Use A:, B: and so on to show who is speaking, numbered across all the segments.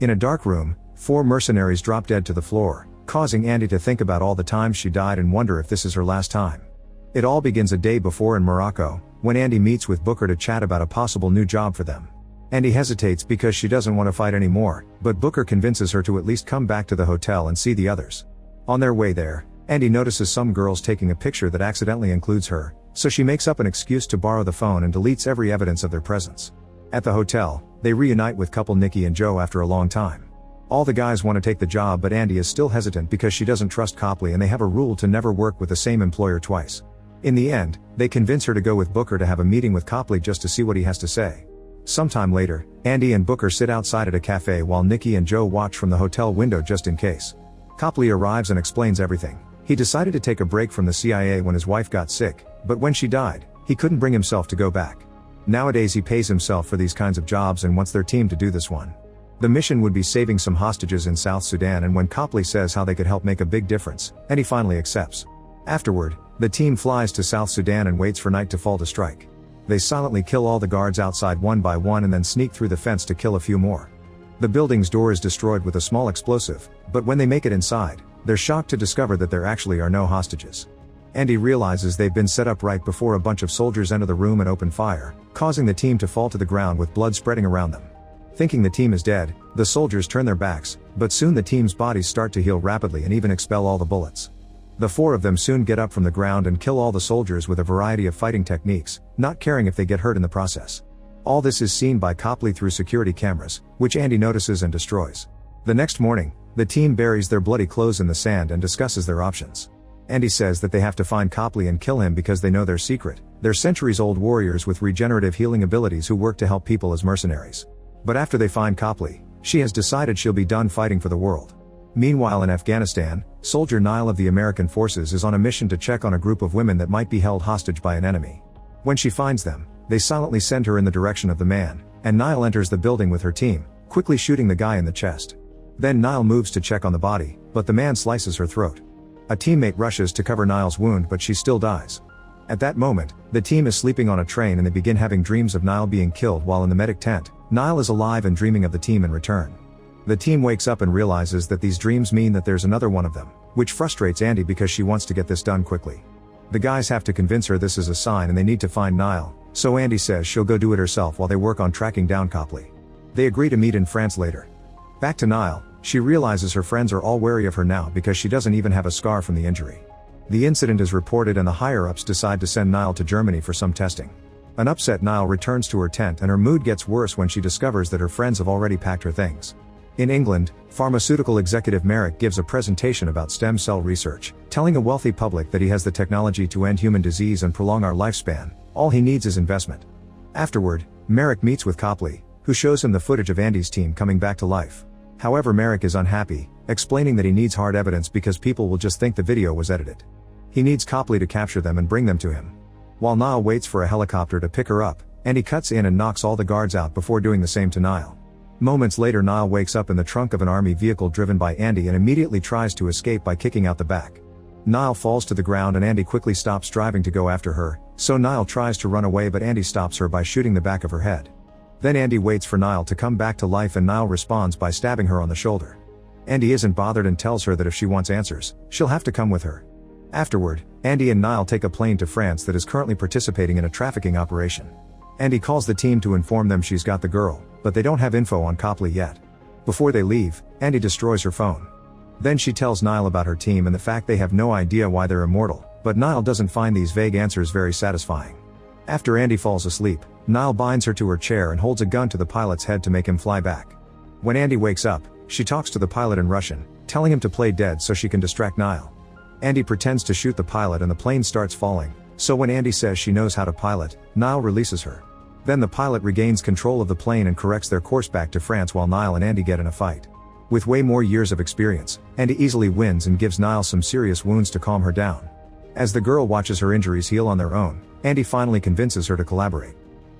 A: In a dark room, 4 mercenaries drop dead to the floor, causing Andy to think about all the times she died and wonder if this is her last time. It all begins a day before in Morocco, when Andy meets with Booker to chat about a possible new job for them. Andy hesitates because she doesn't want to fight anymore, but Booker convinces her to at least come back to the hotel and see the others. On their way there, Andy notices some girls taking a picture that accidentally includes her, so she makes up an excuse to borrow the phone and deletes every evidence of their presence. At the hotel, they reunite with couple Nikki and Joe after a long time. All the guys want to take the job, but Andy is still hesitant because she doesn't trust Copley and they have a rule to never work with the same employer twice. In the end, they convince her to go with Booker to have a meeting with Copley just to see what he has to say. Sometime later, Andy and Booker sit outside at a cafe while Nikki and Joe watch from the hotel window just in case. Copley arrives and explains everything. He decided to take a break from the CIA when his wife got sick, but when she died, he couldn't bring himself to go back. Nowadays he pays himself for these kinds of jobs and wants their team to do this one. The mission would be saving some hostages in South Sudan, and when Copley says how they could help make a big difference, and he finally accepts. Afterward, the team flies to South Sudan and waits for night to fall to strike. They silently kill all the guards outside one by one and then sneak through the fence to kill a few more. The building's door is destroyed with a small explosive, but when they make it inside, they're shocked to discover that there actually are no hostages. Andy realizes they've been set up right before a bunch of soldiers enter the room and open fire, causing the team to fall to the ground with blood spreading around them. Thinking the team is dead, the soldiers turn their backs, but soon the team's bodies start to heal rapidly and even expel all the bullets. The 4 of them soon get up from the ground and kill all the soldiers with a variety of fighting techniques, not caring if they get hurt in the process. All this is seen by Copley through security cameras, which Andy notices and destroys. The next morning, the team buries their bloody clothes in the sand and discusses their options. Andy says that they have to find Copley and kill him because they know their secret. They're centuries-old warriors with regenerative healing abilities who work to help people as mercenaries. But after they find Copley, she has decided she'll be done fighting for the world. Meanwhile in Afghanistan, soldier Nile of the American forces is on a mission to check on a group of women that might be held hostage by an enemy. When she finds them, they silently send her in the direction of the man, and Nile enters the building with her team, quickly shooting the guy in the chest. Then Nile moves to check on the body, but the man slices her throat. A teammate rushes to cover Nile's wound, but she still dies. At that moment, the team is sleeping on a train and they begin having dreams of Nile being killed while in the medic tent. Nile is alive and dreaming of the team in return. The team wakes up and realizes that these dreams mean that there's another one of them, which frustrates Andy because she wants to get this done quickly. The guys have to convince her this is a sign and they need to find Nile, so Andy says she'll go do it herself while they work on tracking down Copley. They agree to meet in France later. Back to Nile, she realizes her friends are all wary of her now because she doesn't even have a scar from the injury. The incident is reported and the higher-ups decide to send Nile to Germany for some testing. An upset Nile returns to her tent and her mood gets worse when she discovers that her friends have already packed her things. In England, pharmaceutical executive Merrick gives a presentation about stem cell research, telling a wealthy public that he has the technology to end human disease and prolong our lifespan. All he needs is investment. Afterward, Merrick meets with Copley, who shows him the footage of Andy's team coming back to life. However, Merrick is unhappy, explaining that he needs hard evidence because people will just think the video was edited. He needs Copley to capture them and bring them to him. While Nile waits for a helicopter to pick her up, Andy cuts in and knocks all the guards out before doing the same to Nile. Moments later, Nile wakes up in the trunk of an army vehicle driven by Andy and immediately tries to escape by kicking out the back. Nile falls to the ground and Andy quickly stops driving to go after her, so Nile tries to run away but Andy stops her by shooting the back of her head. Then Andy waits for Nile to come back to life and Nile responds by stabbing her on the shoulder. Andy isn't bothered and tells her that if she wants answers, she'll have to come with her. Afterward, Andy and Nile take a plane to France that is currently participating in a trafficking operation. Andy calls the team to inform them she's got the girl, but they don't have info on Copley yet. Before they leave, Andy destroys her phone. Then she tells Nile about her team and the fact they have no idea why they're immortal, but Nile doesn't find these vague answers very satisfying. After Andy falls asleep, Nile binds her to her chair and holds a gun to the pilot's head to make him fly back. When Andy wakes up, she talks to the pilot in Russian, telling him to play dead so she can distract Nile. Andy pretends to shoot the pilot and the plane starts falling, so when Andy says she knows how to pilot, Nile releases her. Then the pilot regains control of the plane and corrects their course back to France while Nile and Andy get in a fight. With way more years of experience, Andy easily wins and gives Nile some serious wounds to calm her down. As the girl watches her injuries heal on their own, Andy finally convinces her to collaborate.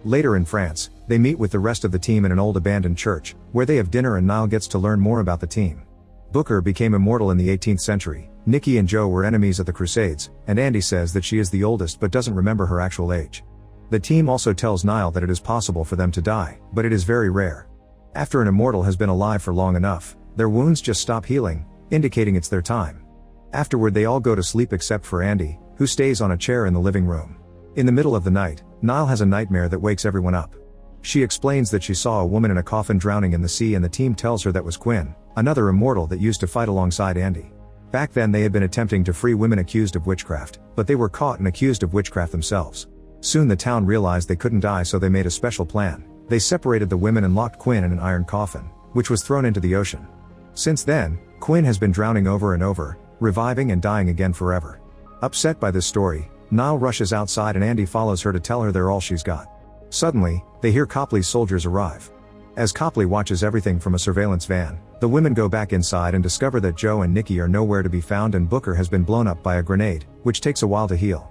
A: Later in France, they meet with the rest of the team in an old abandoned church, where they have dinner and Nile gets to learn more about the team. Booker became immortal in the 18th century, Nikki and Joe were enemies at the Crusades, and Andy says that she is the oldest but doesn't remember her actual age. The team also tells Nile that it is possible for them to die, but it is very rare. After an immortal has been alive for long enough, their wounds just stop healing, indicating it's their time. Afterward they all go to sleep except for Andy, who stays on a chair in the living room. In the middle of the night, Niall has a nightmare that wakes everyone up. She explains that she saw a woman in a coffin drowning in the sea, and the team tells her that was Quinn, another immortal that used to fight alongside Andy. Back then they had been attempting to free women accused of witchcraft, but they were caught and accused of witchcraft themselves. Soon the town realized they couldn't die, so they made a special plan. They separated the women and locked Quinn in an iron coffin, which was thrown into the ocean. Since then, Quinn has been drowning over and over, reviving and dying again forever. Upset by this story, Niall rushes outside and Andy follows her to tell her they're all she's got. Suddenly, they hear Copley's soldiers arrive. As Copley watches everything from a surveillance van, the women go back inside and discover that Joe and Nikki are nowhere to be found, and Booker has been blown up by a grenade, which takes a while to heal.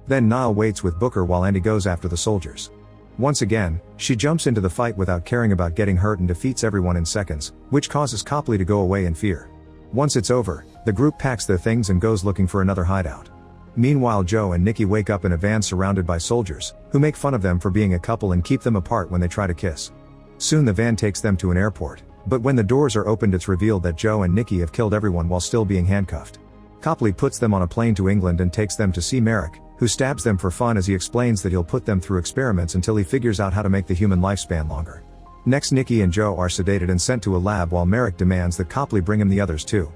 A: Then Niall waits with Booker while Andy goes after the soldiers. Once again, she jumps into the fight without caring about getting hurt and defeats everyone in seconds, which causes Copley to go away in fear. Once it's over, the group packs their things and goes looking for another hideout. Meanwhile, Joe and Nikki wake up in a van surrounded by soldiers, who make fun of them for being a couple and keep them apart when they try to kiss. Soon the van takes them to an airport, but when the doors are opened it's revealed that Joe and Nikki have killed everyone while still being handcuffed. Copley puts them on a plane to England and takes them to see Merrick, who stabs them for fun as he explains that he'll put them through experiments until he figures out how to make the human lifespan longer. Next, Nikki and Joe are sedated and sent to a lab while Merrick demands that Copley bring him the others too.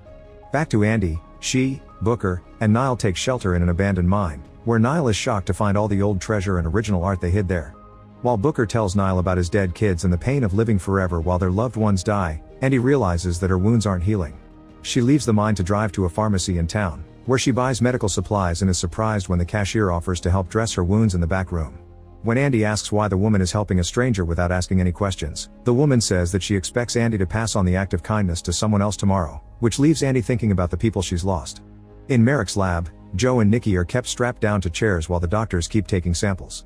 A: Back to Andy, she, Booker, and Niall take shelter in an abandoned mine, where Niall is shocked to find all the old treasure and original art they hid there. While Booker tells Niall about his dead kids and the pain of living forever while their loved ones die, Andy realizes that her wounds aren't healing. She leaves the mine to drive to a pharmacy in town, where she buys medical supplies and is surprised when the cashier offers to help dress her wounds in the back room. When Andy asks why the woman is helping a stranger without asking any questions, the woman says that she expects Andy to pass on the act of kindness to someone else tomorrow, which leaves Andy thinking about the people she's lost. In Merrick's lab, Joe and Nikki are kept strapped down to chairs while the doctors keep taking samples.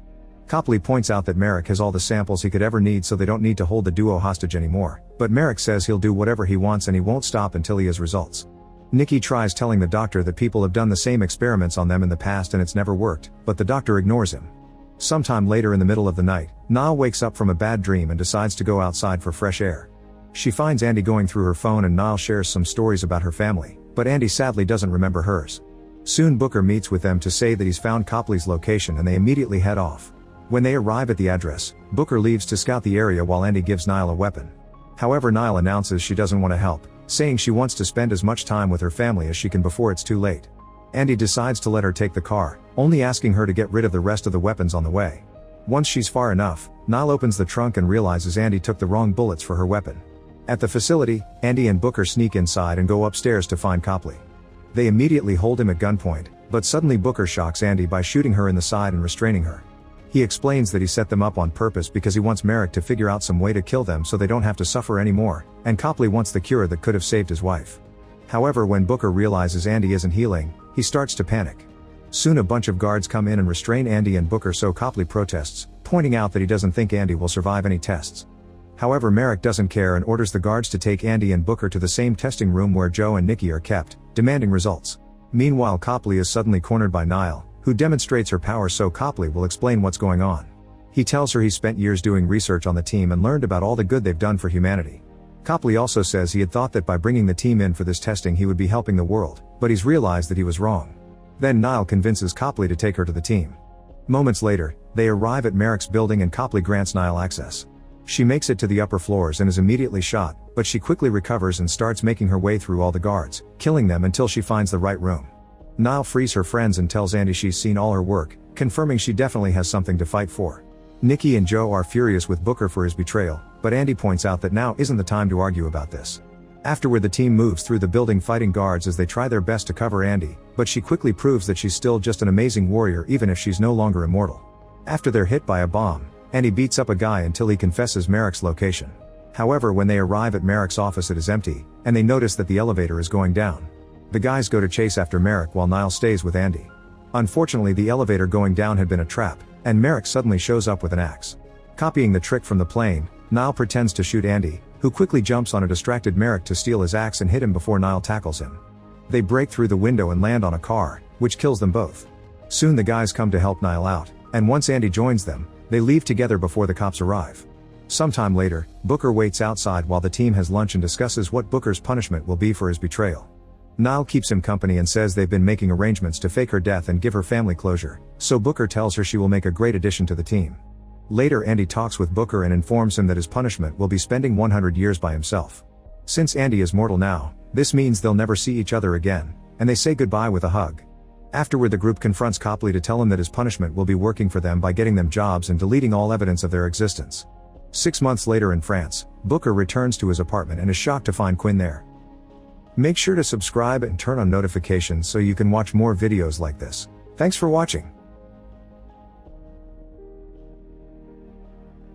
A: Copley points out that Merrick has all the samples he could ever need, so they don't need to hold the duo hostage anymore, but Merrick says he'll do whatever he wants and he won't stop until he has results. Nikki tries telling the doctor that people have done the same experiments on them in the past and it's never worked, but the doctor ignores him. Sometime later in the middle of the night, Niall wakes up from a bad dream and decides to go outside for fresh air. She finds Andy going through her phone and Niall shares some stories about her family, but Andy sadly doesn't remember hers. Soon Booker meets with them to say that he's found Copley's location and they immediately head off. When they arrive at the address, Booker leaves to scout the area while Andy gives Niall a weapon. However, Niall announces she doesn't want to help, saying she wants to spend as much time with her family as she can before it's too late. Andy decides to let her take the car, only asking her to get rid of the rest of the weapons on the way. Once she's far enough, Niall opens the trunk and realizes Andy took the wrong bullets for her weapon. At the facility, Andy and Booker sneak inside and go upstairs to find Copley. They immediately hold him at gunpoint, but suddenly Booker shocks Andy by shooting her in the side and restraining her. He explains that he set them up on purpose because he wants Merrick to figure out some way to kill them so they don't have to suffer anymore, and Copley wants the cure that could have saved his wife. However, when Booker realizes Andy isn't healing, he starts to panic. Soon a bunch of guards come in and restrain Andy and Booker, so Copley protests, pointing out that he doesn't think Andy will survive any tests. However, Merrick doesn't care and orders the guards to take Andy and Booker to the same testing room where Joe and Nikki are kept, demanding results. Meanwhile, Copley is suddenly cornered by Niall, who demonstrates her power, so Copley will explain what's going on. He tells her he spent years doing research on the team and learned about all the good they've done for humanity. Copley also says he had thought that by bringing the team in for this testing he would be helping the world, but he's realized that he was wrong. Then Niall convinces Copley to take her to the team. Moments later, they arrive at Merrick's building and Copley grants Niall access. She makes it to the upper floors and is immediately shot, but she quickly recovers and starts making her way through all the guards, killing them until she finds the right room. Niall frees her friends and tells Andy she's seen all her work, confirming she definitely has something to fight for. Nikki and Joe are furious with Booker for his betrayal, but Andy points out that now isn't the time to argue about this. Afterward, the team moves through the building fighting guards as they try their best to cover Andy, but she quickly proves that she's still just an amazing warrior even if she's no longer immortal. After they're hit by a bomb, Andy beats up a guy until he confesses Merrick's location. However, when they arrive at Merrick's office, it is empty, and they notice that the elevator is going down. The guys go to chase after Merrick while Niall stays with Andy. Unfortunately, the elevator going down had been a trap, and Merrick suddenly shows up with an axe. Copying the trick from the plane, Niall pretends to shoot Andy, who quickly jumps on a distracted Merrick to steal his axe and hit him before Niall tackles him. They break through the window and land on a car, which kills them both. Soon the guys come to help Niall out, and once Andy joins them, they leave together before the cops arrive. Sometime later, Booker waits outside while the team has lunch and discusses what Booker's punishment will be for his betrayal. Niall keeps him company and says they've been making arrangements to fake her death and give her family closure, so Booker tells her she will make a great addition to the team. Later, Andy talks with Booker and informs him that his punishment will be spending 100 years by himself. Since Andy is mortal now, this means they'll never see each other again, and they say goodbye with a hug. Afterward, the group confronts Copley to tell him that his punishment will be working for them by getting them jobs and deleting all evidence of their existence. 6 months later in France, Booker returns to his apartment and is shocked to find Quinn there. Make sure to subscribe and turn on notifications so you can watch more videos like this. Thanks for watching.